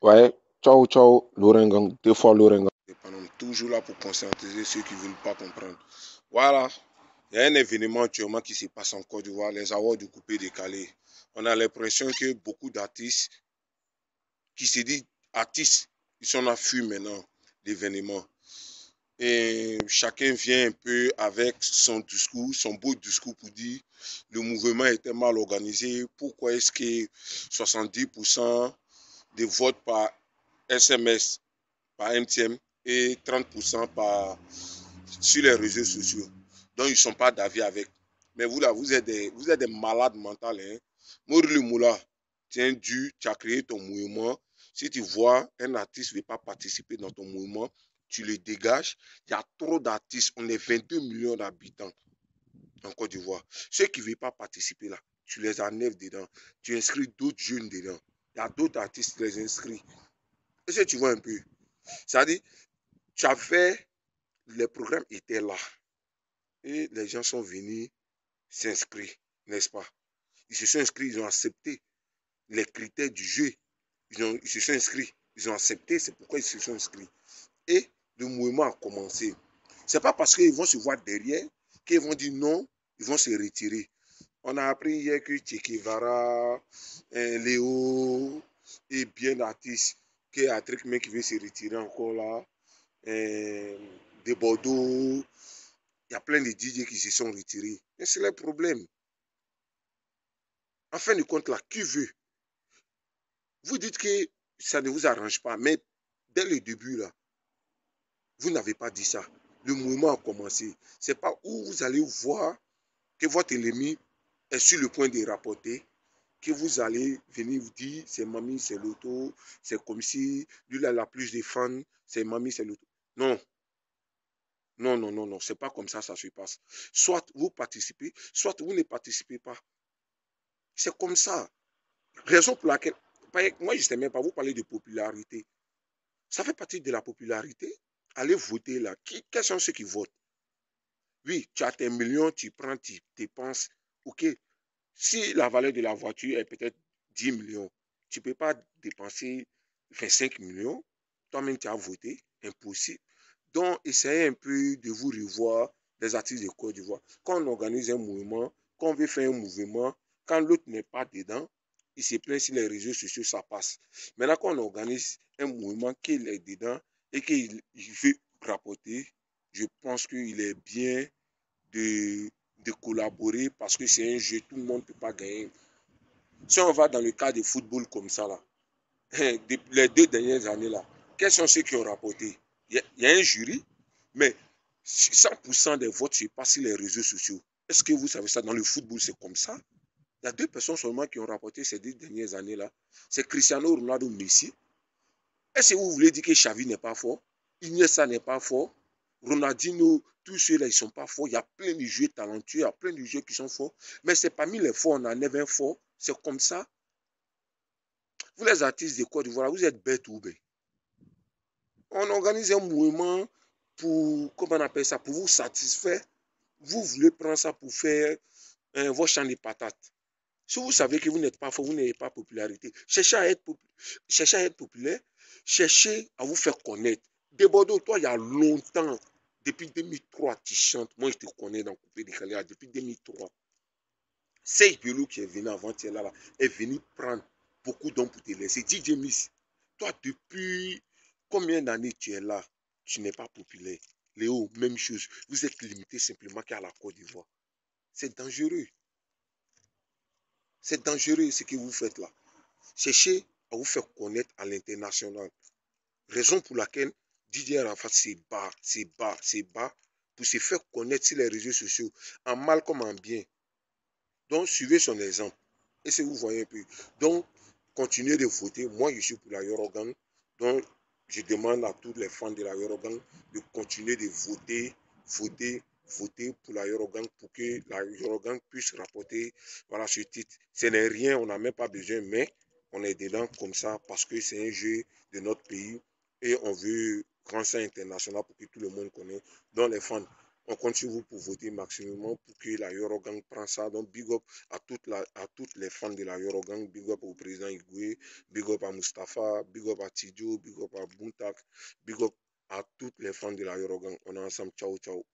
Ouais, ciao, ciao, Lorengang, deux fois Lorengang. Pendant toujours là pour conscientiser ceux qui ne veulent pas comprendre. Voilà, il y a un événement actuellement qui se passe en Côte d'Ivoire, les awards du coupé décalé. On a l'impression que beaucoup d'artistes qui se disent artistes, ils sont à fuir maintenant l'événement. Et chacun vient un peu avec son discours, son beau discours pour dire le mouvement était mal organisé. Pourquoi est-ce que 70% des votes par SMS par MTM et 30% sur les réseaux sociaux. Donc, ils ne sont pas d'avis avec. Mais vous, là, vous êtes des malades mentaux. Hein? Maurice Moula, tiens, tu as créé ton mouvement. Si tu vois un artiste ne veut pas participer dans ton mouvement, tu le dégages. Il y a trop d'artistes. On est 22 millions d'habitants en Côte d'Ivoire. Ceux qui ne veulent pas participer là, tu les enlèves dedans. Tu inscris d'autres jeunes dedans. Il y a d'autres artistes qui les inscrits. Est-ce que tu vois un peu? C'est-à-dire, tu avais, les programmes étaient là. Et les gens sont venus s'inscrire, n'est-ce pas? Ils se sont inscrits, ils ont accepté les critères du jeu. Ils se sont inscrits, ils ont accepté, c'est pourquoi ils se sont inscrits. Et le mouvement a commencé. Ce n'est pas parce qu'ils vont se voir derrière qu'ils vont dire non, ils vont se retirer. On a appris hier que Che Guevara, Léo et bien d'artistes, qu'il y a un truc qui veut se retirer encore là. De Bordeaux, il y a plein de DJ qui se sont retirés. Mais c'est le problème. En fin de compte, là, qui veut? Vous dites que ça ne vous arrange pas, mais dès le début, là, vous n'avez pas dit ça. Le mouvement a commencé. Ce n'est pas où vous allez voir que votre ennemi est sur le point de rapporter, que vous allez venir vous dire, c'est Mamie, c'est l'auto, c'est comme si lui, là, il a plus de fans, c'est Mamie, c'est l'auto. Non, non, non, non, non, c'est pas comme ça se passe. Soit vous participez, soit vous ne participez pas. C'est comme ça. Raison pour laquelle, moi je ne sais même pas, vous parlez de popularité. Ça fait partie de la popularité. Allez voter là. Quels sont ceux qui votent? Oui, tu as tes millions, tu prends, tu dépenses. Ok. Si la valeur de la voiture est peut-être 10 millions, tu ne peux pas dépenser 25 millions. Toi-même, tu as voté. Impossible. Donc, essayez un peu de vous revoir les artistes de Côte d'Ivoire. Quand on organise un mouvement, quand on veut faire un mouvement, quand l'autre n'est pas dedans, il se plaint sur les réseaux sociaux, ça passe. Maintenant, quand on organise un mouvement qu'il est dedans et qu'il veut rapporter, je pense qu'il est bien de collaborer parce que c'est un jeu, tout le monde ne peut pas gagner. Si on va dans le cas de football comme ça, là, les 2 dernières années, là, quels sont ceux qui ont rapporté? Il y a un jury, mais 100% des votes se passent sur les réseaux sociaux. Est-ce que vous savez ça? Dans le football, c'est comme ça. Il y a 2 personnes seulement qui ont rapporté ces 2 dernières années-là. C'est Cristiano Ronaldo Messi. Est-ce que vous voulez dire que Xavi n'est pas fort? Iniesta n'est pas fort? Ronaldinho, tous ceux-là, ils ne sont pas forts. Il y a plein de joueurs talentueux, il y a plein de joueurs qui sont forts. Mais c'est parmi les forts, on en est 20 forts. C'est comme ça. Vous, les artistes de Côte d'Ivoire, vous êtes bêtes ou bêtes. On organise un mouvement pour, comment on appelle ça, pour vous satisfaire. Vous voulez prendre ça pour faire vos champs de patates. Si vous savez que vous n'êtes pas fort, vous n'avez pas de popularité, cherchez à être populaire, cherchez à vous faire connaître. De Bordeaux, toi, il y a longtemps, depuis 2003, tu chantes. Moi, je te connais dans Coupé de Calais depuis 2003. C'est Belou qui est venu avant-hier là, est venu prendre beaucoup d'hommes pour te laisser. DJ Miss, toi, depuis combien d'années tu es là? Tu n'es pas populaire. Léo, même chose. Vous êtes limité simplement qu'à la Côte d'Ivoire. C'est dangereux. C'est dangereux ce que vous faites là. Cherchez à vous faire connaître à l'international. Raison pour laquelle Didier Arafat se bat pour se faire connaître sur les réseaux sociaux, en mal comme en bien. Donc, suivez son exemple. Et si vous voyez un peu. Donc, continuez de voter. Moi, je suis pour la Yorogan. Donc, je demande à tous les fans de la Yorogan de continuer de voter pour la Yorogan pour que la Yorogan puisse rapporter voilà, ce titre. Ce n'est rien, on n'a même pas besoin, mais on est dedans comme ça parce que c'est un jeu de notre pays et on veut rendre ça international pour que tout le monde connaisse. Donc, les fans, On compte sur vous pour voter maximum pour que la Yorogang prenne ça. Donc, big up à toutes les fans de la Yorogang. Big up au président Igwe. Big up à Mustapha. Big up à Tidjo. Big up à Buntak. Big up à toutes les fans de la Yorogang. On est ensemble. Ciao, ciao.